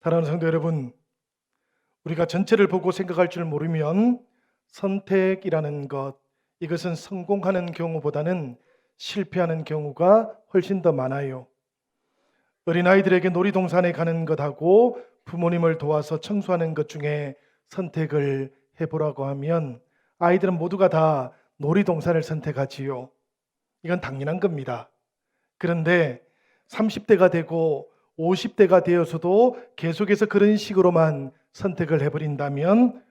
사랑하는 성도 여러분, 우리가 전체를 보고 생각할 줄 모르면 선택이라는 것, 이것은 성공하는 경우보다는 실패하는 경우가 훨씬 더 많아요. 어린아이들에게 놀이동산에 가는 것하고 부모님을 도와서 청소하는 것 중에 선택을 해보라고 하면 아이들은 모두가 다 놀이동산을 선택하지요. 이건 당연한 겁니다. 그런데 30대가 되고 50대가 되어서도 계속해서 그런 식으로만 선택을 해버린다면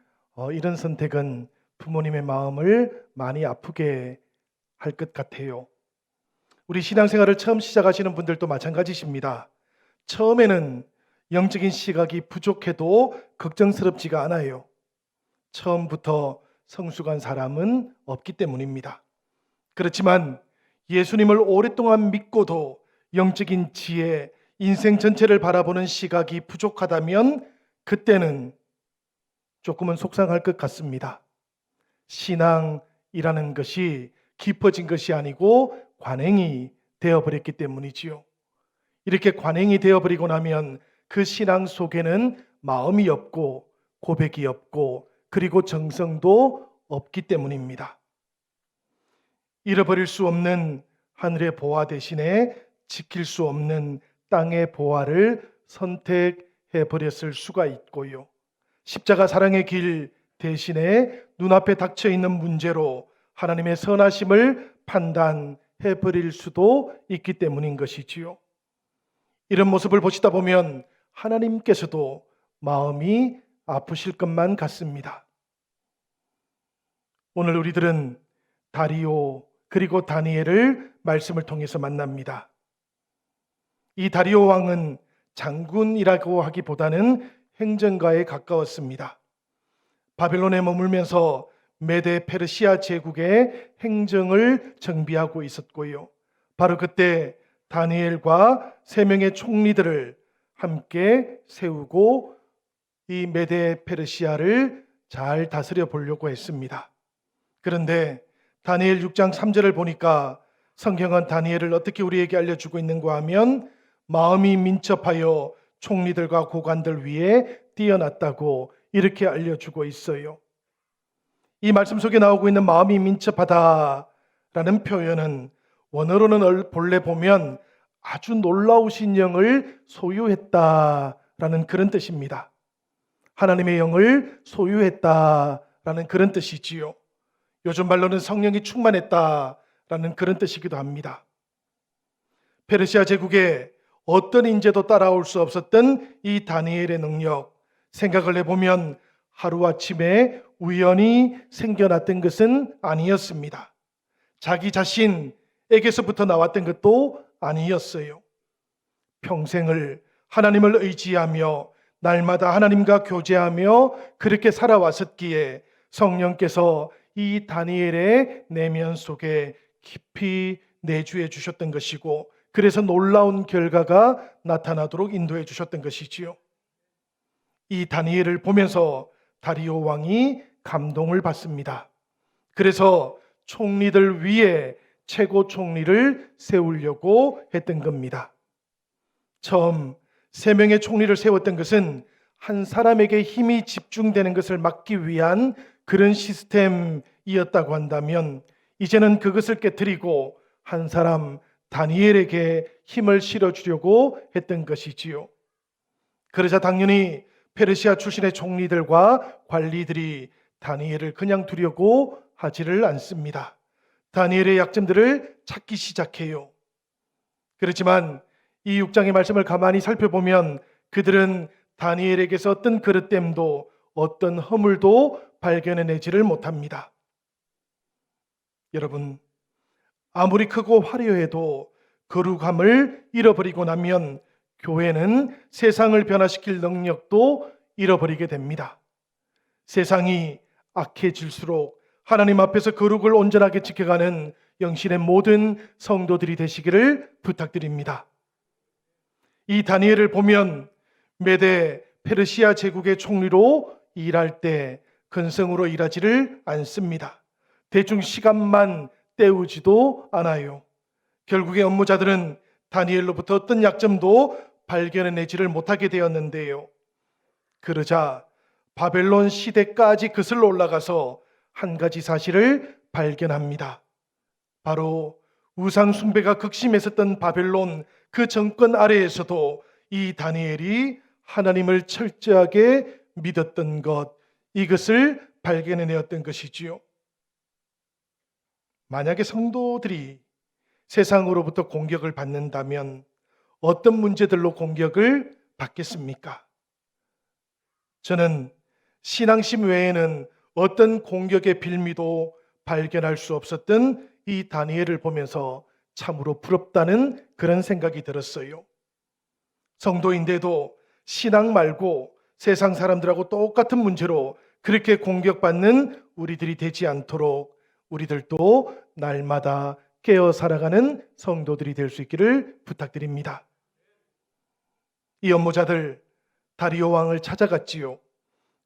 이런 선택은 부모님의 마음을 많이 아프게 할 것 같아요. 우리 신앙생활을 처음 시작하시는 분들도 마찬가지십니다. 처음에는 영적인 시각이 부족해도 걱정스럽지가 않아요. 처음부터 성숙한 사람은 없기 때문입니다. 그렇지만 예수님을 오랫동안 믿고도 영적인 지혜, 인생 전체를 바라보는 시각이 부족하다면 그때는 조금은 속상할 것 같습니다. 신앙이라는 것이 깊어진 것이 아니고 관행이 되어버렸기 때문이지요. 이렇게 관행이 되어버리고 나면 그 신앙 속에는 마음이 없고 고백이 없고 그리고 정성도 없기 때문입니다. 잃어버릴 수 없는 하늘의 보화 대신에 지킬 수 없는 땅의 보화를 선택해 버렸을 수가 있고요. 십자가 사랑의 길 대신에 눈앞에 닥쳐 있는 문제로 하나님의 선하심을 판단해 버릴 수도 있기 때문인 것이지요. 이런 모습을 보시다 보면 하나님께서도 마음이 아프실 것만 같습니다. 오늘 우리들은 다리오 그리고 다니엘을 말씀을 통해서 만납니다. 이 다리오 왕은 장군이라고 하기보다는 행정가에 가까웠습니다. 바벨론에 머물면서 메데 페르시아 제국의 행정을 정비하고 있었고요. 바로 그때 다니엘과 3명의 총리들을 함께 세우고 이 메데 페르시아를 잘 다스려 보려고 했습니다. 그런데 다니엘 6장 3절을 보니까 성경은 다니엘을 어떻게 우리에게 알려주고 있는가 하면 마음이 민첩하여 총리들과 고관들 위에 뛰어났다고 이렇게 알려주고 있어요. 이 말씀 속에 나오고 있는 마음이 민첩하다라는 표현은 원어로는 본래 보면 아주 놀라우신 영을 소유했다라는 그런 뜻입니다. 하나님의 영을 소유했다라는 그런 뜻이지요. 요즘 말로는 성령이 충만했다라는 그런 뜻이기도 합니다. 페르시아 제국에 어떤 인재도 따라올 수 없었던 이 다니엘의 능력, 생각을 해보면 하루아침에 우연히 생겨났던 것은 아니었습니다. 자기 자신에게서부터 나왔던 것도 아니었어요. 평생을 하나님을 의지하며 날마다 하나님과 교제하며 그렇게 살아왔었기에 성령께서 이 다니엘의 내면 속에 깊이 내주해 주셨던 것이고 그래서 놀라운 결과가 나타나도록 인도해 주셨던 것이지요. 이 다니엘을 보면서 다리오 왕이 감동을 받습니다. 그래서 총리들 위에 최고 총리를 세우려고 했던 겁니다. 처음 3명의 총리를 세웠던 것은 한 사람에게 힘이 집중되는 것을 막기 위한 그런 시스템이었다고 한다면 이제는 그것을 깨뜨리고 한 사람 다니엘에게 힘을 실어주려고 했던 것이지요. 그러자 당연히 페르시아 출신의 총리들과 관리들이 다니엘을 그냥 두려고 하지를 않습니다. 다니엘의 약점들을 찾기 시작해요. 그렇지만 이 6장의 말씀을 가만히 살펴보면 그들은 다니엘에게서 어떤 그릇됨도 어떤 허물도 발견해내지를 못합니다. 여러분, 아무리 크고 화려해도 거룩함을 잃어버리고 나면 교회는 세상을 변화시킬 능력도 잃어버리게 됩니다. 세상이 악해질수록 하나님 앞에서 거룩을 온전하게 지켜가는 영신의 모든 성도들이 되시기를 부탁드립니다. 이 다니엘을 보면 메데 페르시아 제국의 총리로 일할 때 근성으로 일하지를 않습니다. 대충 시간만 때우지도 않아요. 결국에 업무자들은 다니엘로부터 어떤 약점도 발견해내지를 못하게 되었는데요. 그러자 바벨론 시대까지 거슬러 올라가서 한 가지 사실을 발견합니다. 바로 우상 숭배가 극심했었던 바벨론 그 정권 아래에서도 이 다니엘이 하나님을 철저하게 믿었던 것, 이것을 발견해내었던 것이지요. 만약에 성도들이 세상으로부터 공격을 받는다면 어떤 문제들로 공격을 받겠습니까? 저는 신앙심 외에는 어떤 공격의 빌미도 발견할 수 없었던 이 다니엘을 보면서 참으로 부럽다는 그런 생각이 들었어요. 성도인데도 신앙 말고 세상 사람들하고 똑같은 문제로 그렇게 공격받는 우리들이 되지 않도록 우리들도 날마다 깨어 살아가는 성도들이 될 수 있기를 부탁드립니다. 이 연모자들 다리오 왕을 찾아갔지요.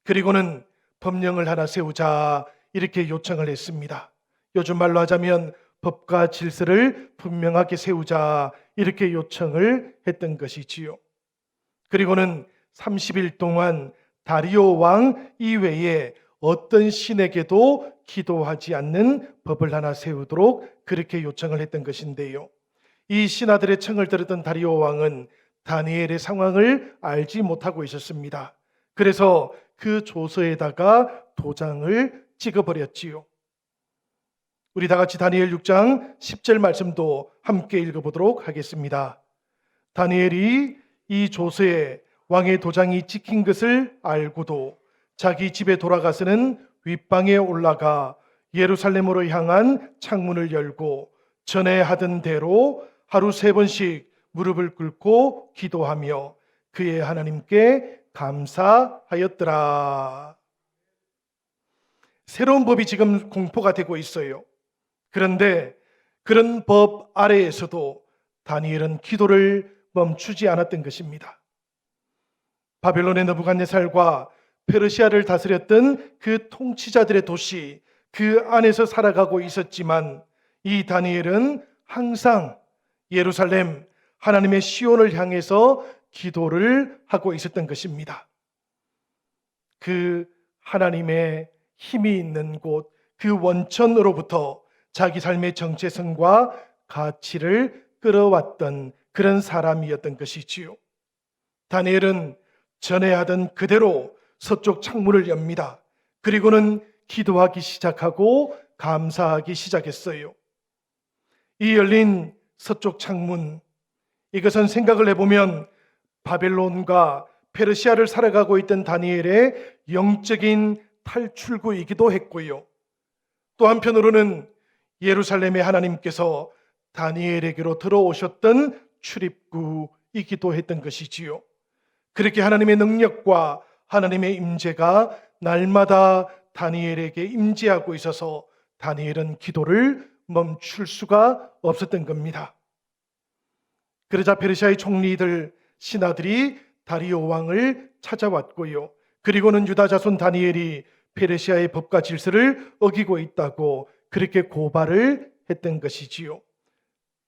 그리고는 법령을 하나 세우자 이렇게 요청을 했습니다. 요즘 말로 하자면 법과 질서를 분명하게 세우자 이렇게 요청을 했던 것이지요. 그리고는 30일 동안 다리오 왕 이외에 어떤 신에게도 기도하지 않는 법을 하나 세우도록 그렇게 요청을 했던 것인데요. 이 신하들의 청을 들었던 다리오 왕은 다니엘의 상황을 알지 못하고 있었습니다. 그래서 그 조서에다가 도장을 찍어버렸지요. 우리 다 같이 다니엘 6장 10절 말씀도 함께 읽어보도록 하겠습니다. 다니엘이 이 조서에 왕의 도장이 찍힌 것을 알고도 자기 집에 돌아가서는 윗방에 올라가 예루살렘으로 향한 창문을 열고 전에 하던 대로 하루 3번씩 무릎을 꿇고 기도하며 그의 하나님께 감사하였더라. 새로운 법이 지금 공포가 되고 있어요. 그런데 그런 법 아래에서도 다니엘은 기도를 멈추지 않았던 것입니다. 바벨론의 느부갓네살과 페르시아를 다스렸던 그 통치자들의 도시, 그 안에서 살아가고 있었지만 이 다니엘은 항상 예루살렘, 하나님의 시온을 향해서 기도를 하고 있었던 것입니다. 그 하나님의 힘이 있는 곳, 그 원천으로부터 자기 삶의 정체성과 가치를 끌어왔던 그런 사람이었던 것이지요. 다니엘은 전에 하던 그대로 서쪽 창문을 엽니다. 그리고는 기도하기 시작하고 감사하기 시작했어요. 이 열린 서쪽 창문, 이것은 생각을 해보면 바벨론과 페르시아를 살아가고 있던 다니엘의 영적인 탈출구이기도 했고요. 또 한편으로는 예루살렘의 하나님께서 다니엘에게로 들어오셨던 출입구이기도 했던 것이지요. 그렇게 하나님의 능력과 하나님의 임재가 날마다 다니엘에게 임재하고 있어서 다니엘은 기도를 멈출 수가 없었던 겁니다. 그러자 페르시아의 총리들, 신하들이 다리오 왕을 찾아왔고요. 그리고는 유다 자손 다니엘이 페르시아의 법과 질서를 어기고 있다고 그렇게 고발을 했던 것이지요.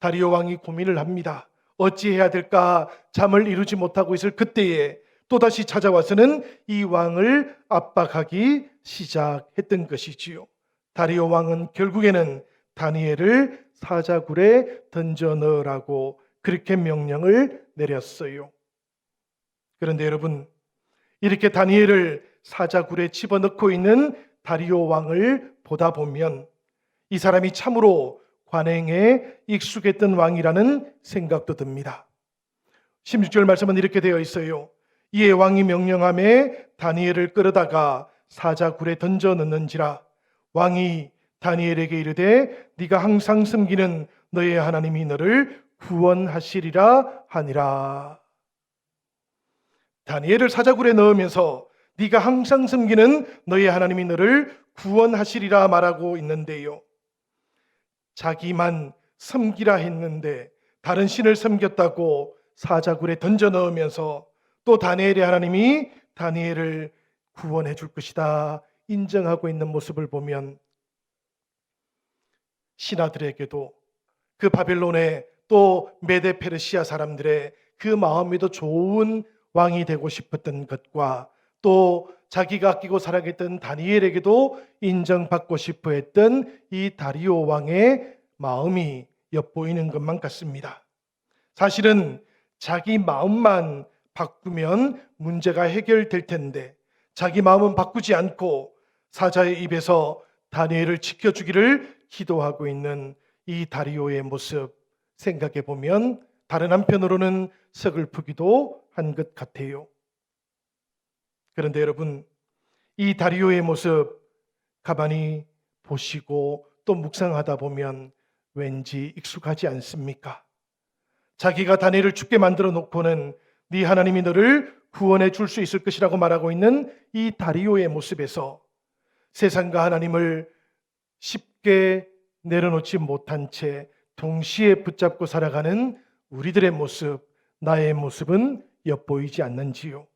다리오 왕이 고민을 합니다. 어찌해야 될까 잠을 이루지 못하고 있을 그때에 또다시 찾아와서는 이 왕을 압박하기 시작했던 것이지요. 다리오 왕은 결국에는 다니엘을 사자굴에 던져 넣으라고 그렇게 명령을 내렸어요. 그런데 여러분, 이렇게 다니엘을 사자굴에 집어넣고 있는 다리오 왕을 보다 보면 이 사람이 참으로 관행에 익숙했던 왕이라는 생각도 듭니다. 16절 말씀은 이렇게 되어 있어요. 이에 왕이 명령함에 다니엘을 끌어다가 사자굴에 던져 넣는지라. 왕이 다니엘에게 이르되 네가 항상 섬기는 너의 하나님이 너를 구원하시리라 하니라. 다니엘을 사자굴에 넣으면서 네가 항상 섬기는 너의 하나님이 너를 구원하시리라 말하고 있는데요. 자기만 섬기라 했는데 다른 신을 섬겼다고 사자굴에 던져 넣으면서 또 다니엘의 하나님이 다니엘을 구원해 줄 것이다 인정하고 있는 모습을 보면 신하들에게도 그 바벨론의 또 메데 페르시아 사람들의 그 마음에도 좋은 왕이 되고 싶었던 것과 또 자기가 아끼고 사랑했던 다니엘에게도 인정받고 싶어 했던 이 다리오 왕의 마음이 엿보이는 것만 같습니다. 사실은 자기 마음만 바꾸면 문제가 해결될 텐데 자기 마음은 바꾸지 않고 사자의 입에서 다니엘을 지켜주기를 기도하고 있는 이 다리오의 모습 생각해 보면 다른 한편으로는 서글프기도 한 것 같아요. 그런데 여러분, 이 다리오의 모습 가만히 보시고 또 묵상하다 보면 왠지 익숙하지 않습니까? 자기가 다니엘을 죽게 만들어 놓고는 네 하나님이 너를 구원해 줄 수 있을 것이라고 말하고 있는 이 다리오의 모습에서 세상과 하나님을 쉽게 내려놓지 못한 채 동시에 붙잡고 살아가는 우리들의 모습, 나의 모습은 엿보이지 않는지요?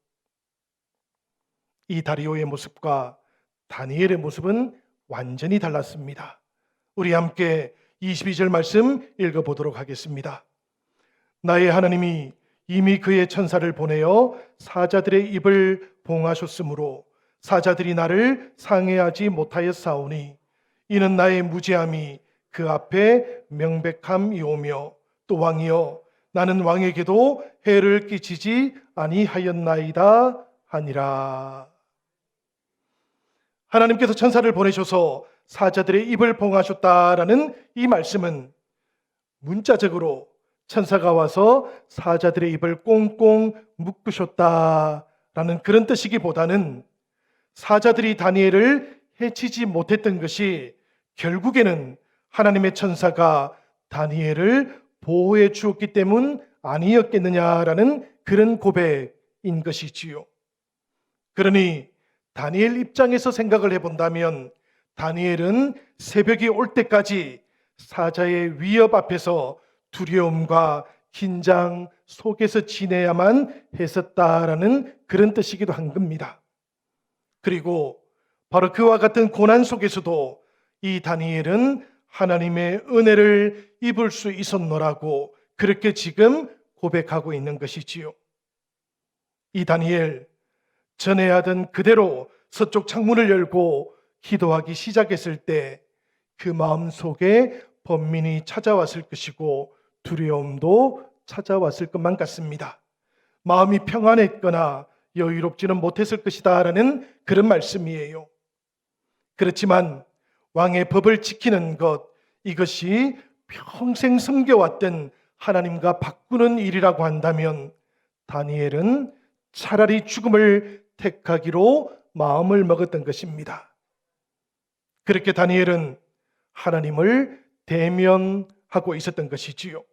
이 다리오의 모습과 다니엘의 모습은 완전히 달랐습니다. 우리 함께 22절 말씀 읽어보도록 하겠습니다. 나의 하나님이 이미 그의 천사를 보내어 사자들의 입을 봉하셨으므로 사자들이 나를 상해하지 못하였사오니 이는 나의 무죄함이 그 앞에 명백함이오며 또 왕이여 나는 왕에게도 해를 끼치지 아니하였나이다 하니라. 하나님께서 천사를 보내셔서 사자들의 입을 봉하셨다라는 이 말씀은 문자적으로 천사가 와서 사자들의 입을 꽁꽁 묶으셨다라는 그런 뜻이기보다는 사자들이 다니엘을 해치지 못했던 것이 결국에는 하나님의 천사가 다니엘을 보호해 주었기 때문 아니었겠느냐라는 그런 고백인 것이지요. 그러니 다니엘 입장에서 생각을 해본다면 다니엘은 새벽이 올 때까지 사자의 위협 앞에서 두려움과 긴장 속에서 지내야만 했었다라는 그런 뜻이기도 한 겁니다. 그리고 바로 그와 같은 고난 속에서도 이 다니엘은 하나님의 은혜를 입을 수 있었노라고 그렇게 지금 고백하고 있는 것이지요. 이 다니엘 전에 하던 그대로 서쪽 창문을 열고 기도하기 시작했을 때 그 마음 속에 번민이 찾아왔을 것이고 두려움도 찾아왔을 것만 같습니다. 마음이 평안했거나 여유롭지는 못했을 것이다 라는 그런 말씀이에요. 그렇지만 왕의 법을 지키는 것, 이것이 평생 섬겨왔던 하나님과 바꾸는 일이라고 한다면 다니엘은 차라리 죽음을 택하기로 마음을 먹었던 것입니다. 그렇게 다니엘은 하나님을 대면하고 있었던 것이지요.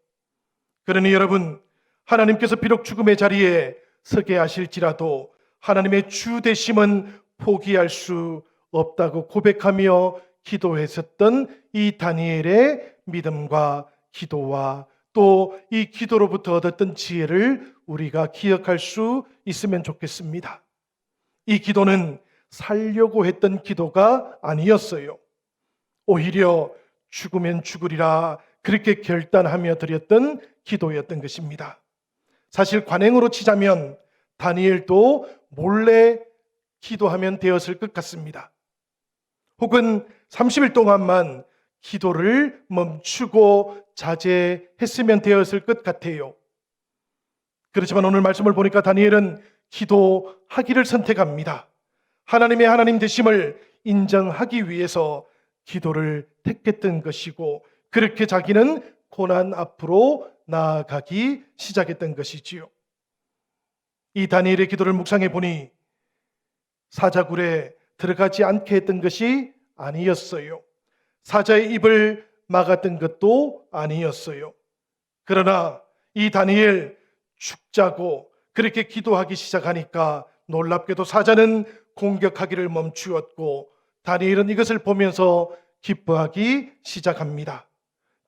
그러니 여러분, 하나님께서 비록 죽음의 자리에 서게 하실지라도 하나님의 주 되심은 포기할 수 없다고 고백하며 기도했었던 이 다니엘의 믿음과 기도와 또 이 기도로부터 얻었던 지혜를 우리가 기억할 수 있으면 좋겠습니다. 이 기도는 살려고 했던 기도가 아니었어요. 오히려 죽으면 죽으리라 그렇게 결단하며 드렸던 기도였던 것입니다. 사실 관행으로 치자면 다니엘도 몰래 기도하면 되었을 것 같습니다. 혹은 30일 동안만 기도를 멈추고 자제했으면 되었을 것 같아요. 그렇지만 오늘 말씀을 보니까 다니엘은 기도하기를 선택합니다. 하나님의 하나님 되심을 인정하기 위해서 기도를 택했던 것이고 그렇게 자기는 고난 앞으로 나아가기 시작했던 것이지요. 이 다니엘의 기도를 묵상해 보니 사자굴에 들어가지 않게 했던 것이 아니었어요. 사자의 입을 막았던 것도 아니었어요. 그러나 이 다니엘 죽자고 그렇게 기도하기 시작하니까 놀랍게도 사자는 공격하기를 멈추었고 다니엘은 이것을 보면서 기뻐하기 시작합니다.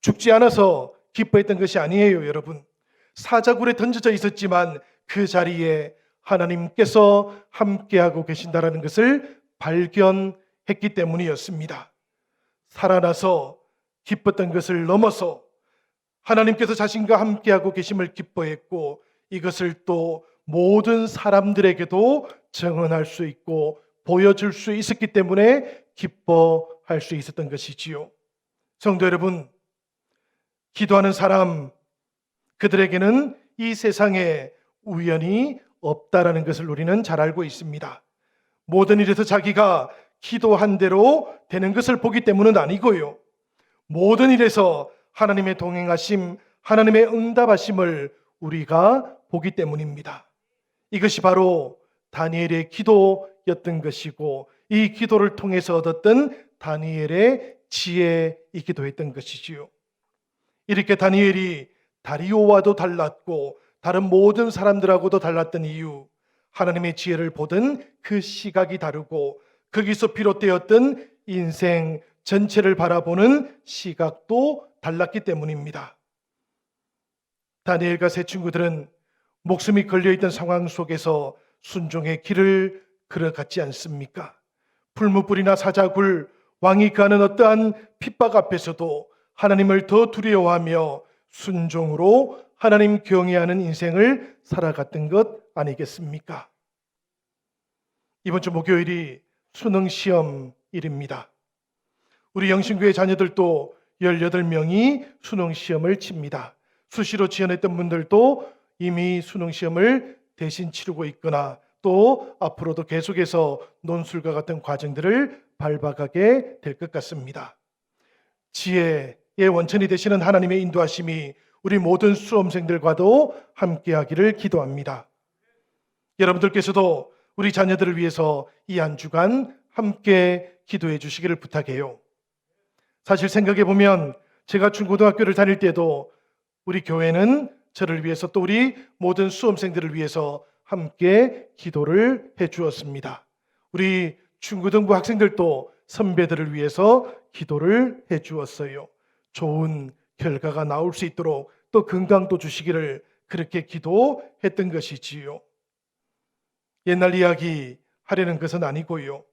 죽지 않아서 기뻐했던 것이 아니에요, 여러분. 사자굴에 던져져 있었지만 그 자리에 하나님께서 함께하고 계신다라는 것을 발견했기 때문이었습니다. 살아나서 기뻤던 것을 넘어서 하나님께서 자신과 함께하고 계심을 기뻐했고 이것을 또 모든 사람들에게도 증언할 수 있고 보여줄 수 있었기 때문에 기뻐할 수 있었던 것이지요. 성도 여러분, 기도하는 사람, 그들에게는 이 세상에 우연이 없다라는 것을 우리는 잘 알고 있습니다. 모든 일에서 자기가 기도한 대로 되는 것을 보기 때문은 아니고요. 모든 일에서 하나님의 동행하심, 하나님의 응답하심을 우리가 보기 때문입니다. 이것이 바로 다니엘의 기도였던 것이고, 이 기도를 통해서 얻었던 다니엘의 지혜이기도 했던 것이지요. 이렇게 다니엘이 다리오와도 달랐고 다른 모든 사람들하고도 달랐던 이유, 하나님의 지혜를 보던 그 시각이 다르고 거기서 비롯되었던 인생 전체를 바라보는 시각도 달랐기 때문입니다. 다니엘과 세 친구들은 목숨이 걸려있던 상황 속에서 순종의 길을 걸어갔지 않습니까? 풀무불이나 사자굴, 왕이 가는 어떠한 핍박 앞에서도 하나님을 더 두려워하며 순종으로 하나님 경외하는 인생을 살아갔던 것 아니겠습니까? 이번 주 목요일이 수능시험일입니다. 우리 영신교회 자녀들도 18명이 수능시험을 칩니다. 수시로 지원했던 분들도 이미 수능시험을 대신 치르고 있거나 또 앞으로도 계속해서 논술과 같은 과정들을 밟아가게 될 것 같습니다. 지혜의 원천이 되시는 하나님의 인도하심이 우리 모든 수험생들과도 함께하기를 기도합니다. 여러분들께서도 우리 자녀들을 위해서 이 한 주간 함께 기도해 주시기를 부탁해요. 사실 생각해 보면 제가 중고등학교를 다닐 때도 우리 교회는 저를 위해서 또 우리 모든 수험생들을 위해서 함께 기도를 해 주었습니다. 우리 중고등부 학생들도 선배들을 위해서 기도를 해 주었어요. 좋은 결과가 나올 수 있도록 또 건강도 주시기를 그렇게 기도했던 것이지요. 옛날 이야기 하려는 것은 아니고요.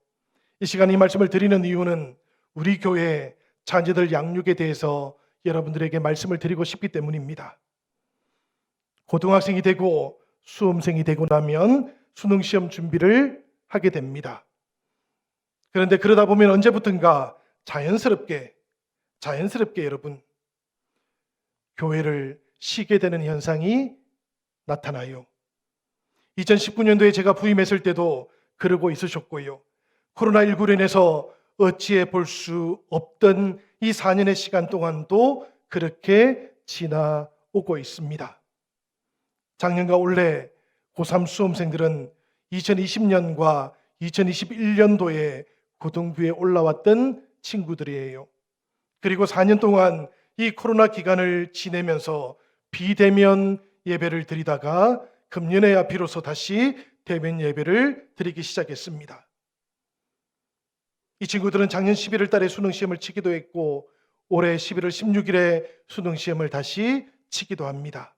이 시간 이 말씀을 드리는 이유는 우리 교회 자녀들 양육에 대해서 여러분들에게 말씀을 드리고 싶기 때문입니다. 고등학생이 되고 수험생이 되고 나면 수능시험 준비를 하게 됩니다. 그런데 그러다 보면 언제부턴가 자연스럽게 여러분 교회를 쉬게 되는 현상이 나타나요. 2019년도에 제가 부임했을 때도 그러고 있으셨고요. 코로나19로 인해서 어찌해 볼 수 없던 이 4년의 시간 동안도 그렇게 지나오고 있습니다. 작년과 올해 고3 수험생들은 2020년과 2021년도에 고등부에 올라왔던 친구들이에요. 그리고 4년 동안 이 코로나 기간을 지내면서 비대면 예배를 드리다가 금년에야 비로소 다시 대면 예배를 드리기 시작했습니다. 이 친구들은 작년 11월 달에 수능시험을 치기도 했고 올해 11월 16일에 수능시험을 다시 치기도 합니다.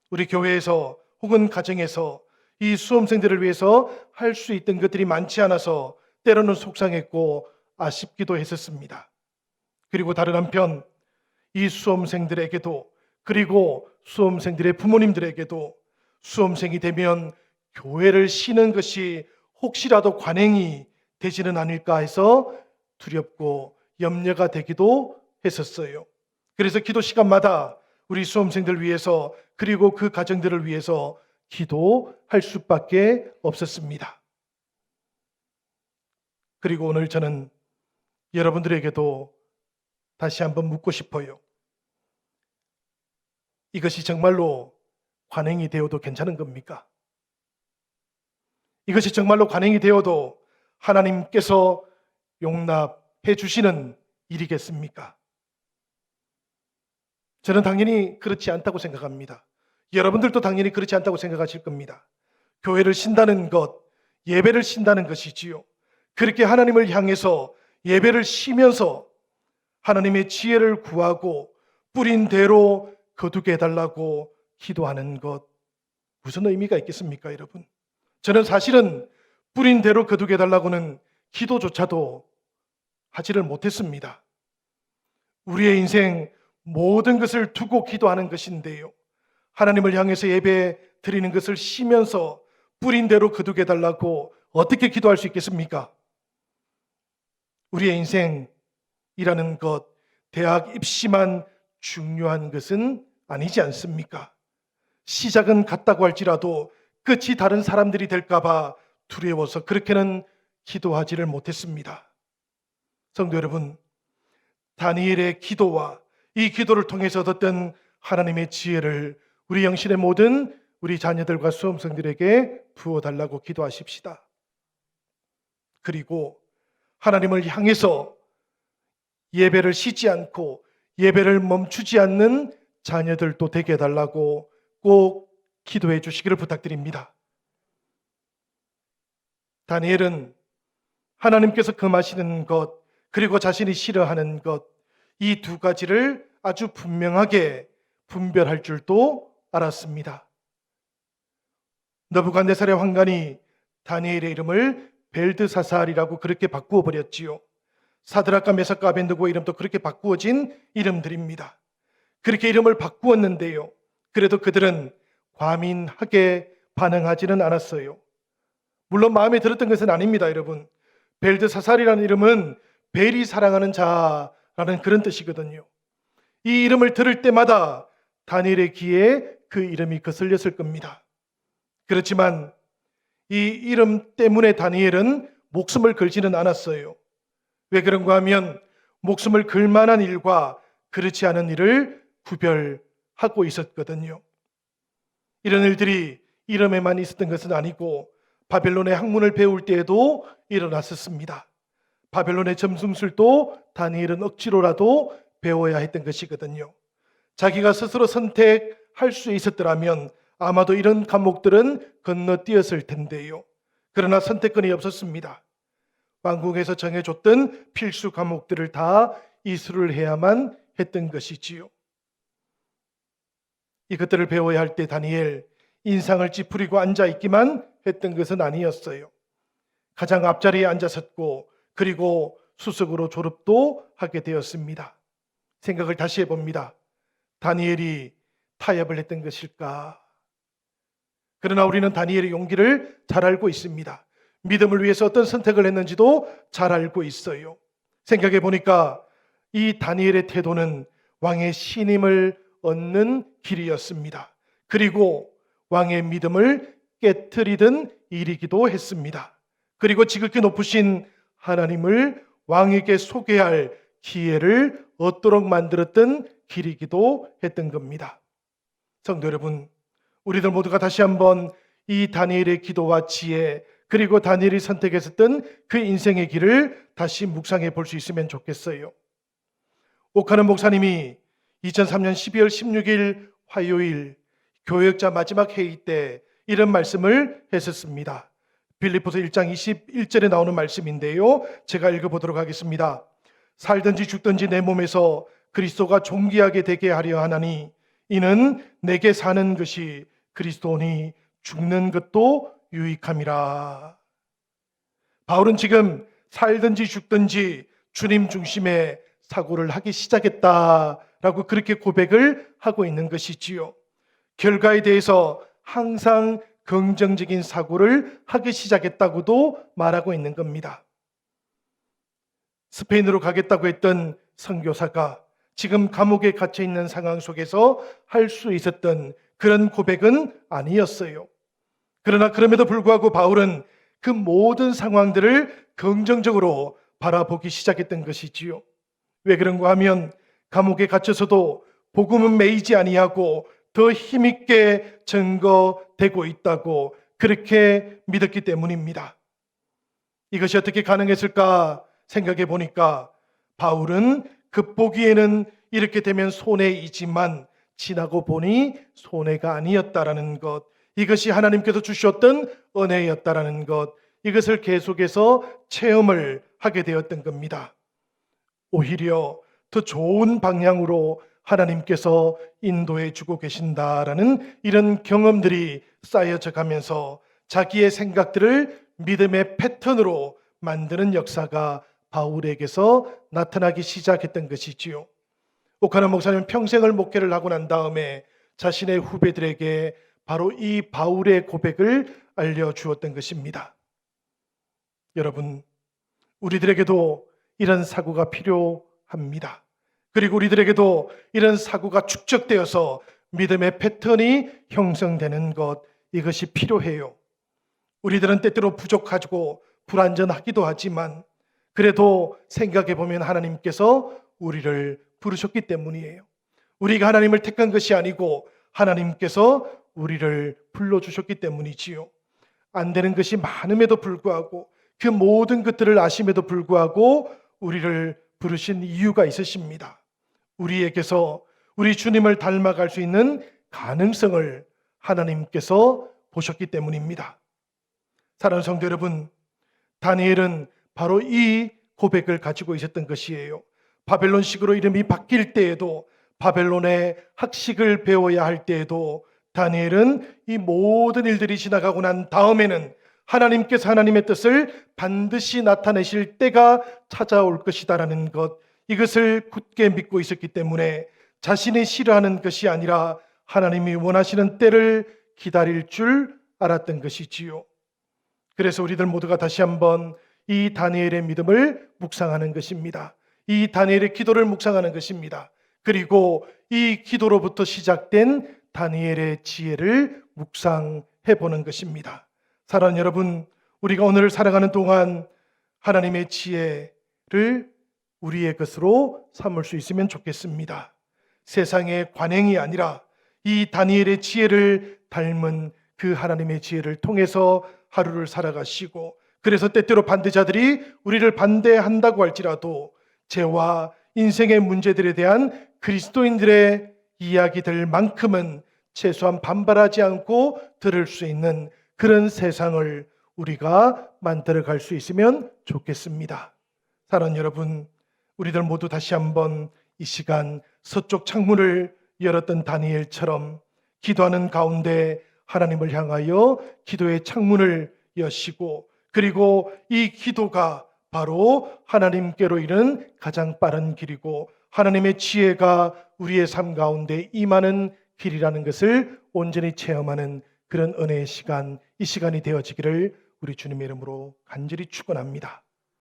우리 교회에서 혹은 가정에서 이 수험생들을 위해서 할 수 있던 것들이 많지 않아서 때로는 속상했고 아쉽기도 했었습니다. 그리고 다른 한편 이 수험생들에게도 그리고 수험생들의 부모님들에게도 수험생이 되면 교회를 쉬는 것이 혹시라도 관행이 되지는 않을까 해서 두렵고 염려가 되기도 했었어요. 그래서 기도 시간마다 우리 수험생들 위해서 그리고 그 가정들을 위해서 기도할 수밖에 없었습니다. 그리고 오늘 저는 여러분들에게도 다시 한번 묻고 싶어요. 이것이 정말로 관행이 되어도 괜찮은 겁니까? 이것이 정말로 관행이 되어도 하나님께서 용납해 주시는 일이겠습니까? 저는 당연히 그렇지 않다고 생각합니다. 여러분들도 당연히 그렇지 않다고 생각하실 겁니다. 교회를 쉰다는 것, 예배를 쉰다는 것이지요. 그렇게 하나님을 향해서 예배를 쉬면서 하나님의 지혜를 구하고 뿌린 대로 거두게 해달라고 기도하는 것, 무슨 의미가 있겠습니까, 여러분? 저는 사실은 뿌린 대로 거두게 해달라고는 기도조차도 하지를 못했습니다. 우리의 인생 모든 것을 두고 기도하는 것인데요. 하나님을 향해서 예배 드리는 것을 쉬면서 뿌린 대로 거두게 달라고 어떻게 기도할 수 있겠습니까? 우리의 인생이라는 것, 대학 입시만 중요한 것은 아니지 않습니까? 시작은 같다고 할지라도 끝이 다른 사람들이 될까봐 두려워서 그렇게는 기도하지를 못했습니다. 성도 여러분, 다니엘의 기도와 이 기도를 통해서 얻었던 하나님의 지혜를 우리 영신의 모든 우리 자녀들과 수험생들에게 부어달라고 기도하십시다. 그리고 하나님을 향해서 예배를 쉬지 않고 예배를 멈추지 않는 자녀들도 되게 해달라고 꼭 기도해 주시기를 부탁드립니다. 다니엘은 하나님께서 금하시는 것 그리고 자신이 싫어하는 것 이 두 가지를 아주 분명하게 분별할 줄도 알았습니다. 느부갓네살의 황관이 다니엘의 이름을 벨드사살이라고 그렇게 바꾸어 버렸지요. 사드락과 메삭과 아벤느고의 이름도 그렇게 바꾸어진 이름들입니다. 그렇게 이름을 바꾸었는데요. 그래도 그들은 과민하게 반응하지는 않았어요. 물론 마음에 들었던 것은 아닙니다, 여러분. 벨드사살이라는 이름은 벨이 사랑하는 자라는 그런 뜻이거든요. 이 이름을 들을 때마다 다니엘의 귀에 그 이름이 거슬렸을 겁니다. 그렇지만 이 이름 때문에 다니엘은 목숨을 걸지는 않았어요. 왜 그런가 하면 목숨을 걸 만한 일과 그렇지 않은 일을 구별하고 있었거든요. 이런 일들이 이름에만 있었던 것은 아니고 바벨론의 학문을 배울 때에도 일어났었습니다. 바벨론의 점술도 다니엘은 억지로라도 배워야 했던 것이거든요. 자기가 스스로 선택할 수 있었더라면 아마도 이런 과목들은 건너뛰었을 텐데요. 그러나 선택권이 없었습니다. 왕궁에서 정해줬던 필수 과목들을 다 이수를 해야만 했던 것이지요. 이것들을 배워야 할 때 다니엘 인상을 찌푸리고 앉아있기만 했던 것은 아니었어요. 가장 앞자리에 앉아섰고 그리고 수석으로 졸업도 하게 되었습니다. 생각을 다시 해봅니다. 다니엘이 타협을 했던 것일까? 그러나 우리는 다니엘의 용기를 잘 알고 있습니다. 믿음을 위해서 어떤 선택을 했는지도 잘 알고 있어요. 생각해 보니까 이 다니엘의 태도는 왕의 신임을 얻는 길이었습니다. 그리고 왕의 믿음을 깨트리던 일이기도 했습니다. 그리고 지극히 높으신 하나님을 왕에게 소개할 기회를 얻도록 만들었던 길이기도 했던 겁니다. 성도 여러분, 우리들 모두가 다시 한번 이 다니엘의 기도와 지혜 그리고 다니엘이 선택했었던 그 인생의 길을 다시 묵상해 볼 수 있으면 좋겠어요. 오카는 목사님이 2003년 12월 16일 화요일 교역자 마지막 회의 때 이런 말씀을 했었습니다. 빌립보서 1장 21절에 나오는 말씀인데요. 제가 읽어보도록 하겠습니다. 살든지 죽든지 내 몸에서 그리스도가 존귀하게 되게 하려 하나니 이는 내게 사는 것이 그리스도니 죽는 것도 유익함이라. 바울은 지금 살든지 죽든지 주님 중심의 사고를 하기 시작했다라고 그렇게 고백을 하고 있는 것이지요. 결과에 대해서 항상 긍정적인 사고를 하기 시작했다고도 말하고 있는 겁니다. 스페인으로 가겠다고 했던 선교사가 지금 감옥에 갇혀 있는 상황 속에서 할 수 있었던 그런 고백은 아니었어요. 그러나 그럼에도 불구하고 바울은 그 모든 상황들을 긍정적으로 바라보기 시작했던 것이지요. 왜 그런가 하면 감옥에 갇혀서도 복음은 매이지 아니하고 더 힘있게 증거되고 있다고 그렇게 믿었기 때문입니다. 이것이 어떻게 가능했을까 생각해 보니까 바울은 겉보기에는 이렇게 되면 손해이지만 지나고 보니 손해가 아니었다라는 것, 이것이 하나님께서 주셨던 은혜였다라는 것, 이것을 계속해서 체험을 하게 되었던 겁니다. 오히려 더 좋은 방향으로 하나님께서 인도해 주고 계신다라는 이런 경험들이 쌓여져 가면서 자기의 생각들을 믿음의 패턴으로 만드는 역사가 바울에게서 나타나기 시작했던 것이지요. 오카나 목사님은 평생을 목회를 하고 난 다음에 자신의 후배들에게 바로 이 바울의 고백을 알려주었던 것입니다. 여러분, 우리들에게도 이런 사고가 필요합니다. 그리고 우리들에게도 이런 사고가 축적되어서 믿음의 패턴이 형성되는 것, 이것이 필요해요. 우리들은 때때로 부족하고 불완전하기도 하지만 그래도 생각해 보면 하나님께서 우리를 부르셨기 때문이에요. 우리가 하나님을 택한 것이 아니고 하나님께서 우리를 불러주셨기 때문이지요. 안 되는 것이 많음에도 불구하고 그 모든 것들을 아심에도 불구하고 우리를 부르신 이유가 있으십니다. 우리에게서 우리 주님을 닮아갈 수 있는 가능성을 하나님께서 보셨기 때문입니다. 사랑하는 성도 여러분, 다니엘은 바로 이 고백을 가지고 있었던 것이에요. 바벨론식으로 이름이 바뀔 때에도, 바벨론의 학식을 배워야 할 때에도 다니엘은 이 모든 일들이 지나가고 난 다음에는 하나님께서 하나님의 뜻을 반드시 나타내실 때가 찾아올 것이다라는 것, 이것을 굳게 믿고 있었기 때문에 자신이 싫어하는 것이 아니라 하나님이 원하시는 때를 기다릴 줄 알았던 것이지요. 그래서 우리들 모두가 다시 한번 이 다니엘의 믿음을 묵상하는 것입니다. 이 다니엘의 기도를 묵상하는 것입니다. 그리고 이 기도로부터 시작된 다니엘의 지혜를 묵상해 보는 것입니다. 사랑하는 여러분, 우리가 오늘을 살아가는 동안 하나님의 지혜를 우리의 것으로 삼을 수 있으면 좋겠습니다. 세상의 관행이 아니라 이 다니엘의 지혜를 닮은 그 하나님의 지혜를 통해서 하루를 살아가시고, 그래서 때때로 반대자들이 우리를 반대한다고 할지라도 죄와 인생의 문제들에 대한 그리스도인들의 이야기들만큼은 최소한 반발하지 않고 들을 수 있는 그런 세상을 우리가 만들어 갈 수 있으면 좋겠습니다. 사랑하는 여러분, 우리들 모두 다시 한번 이 시간 서쪽 창문을 열었던 다니엘처럼 기도하는 가운데 하나님을 향하여 기도의 창문을 여시고, 그리고 이 기도가 바로 하나님께로 이른 가장 빠른 길이고 하나님의 지혜가 우리의 삶 가운데 임하는 길이라는 것을 온전히 체험하는 그런 은혜의 시간, 이 시간이 되어지기를 우리 주님의 이름으로 간절히 축원합니다.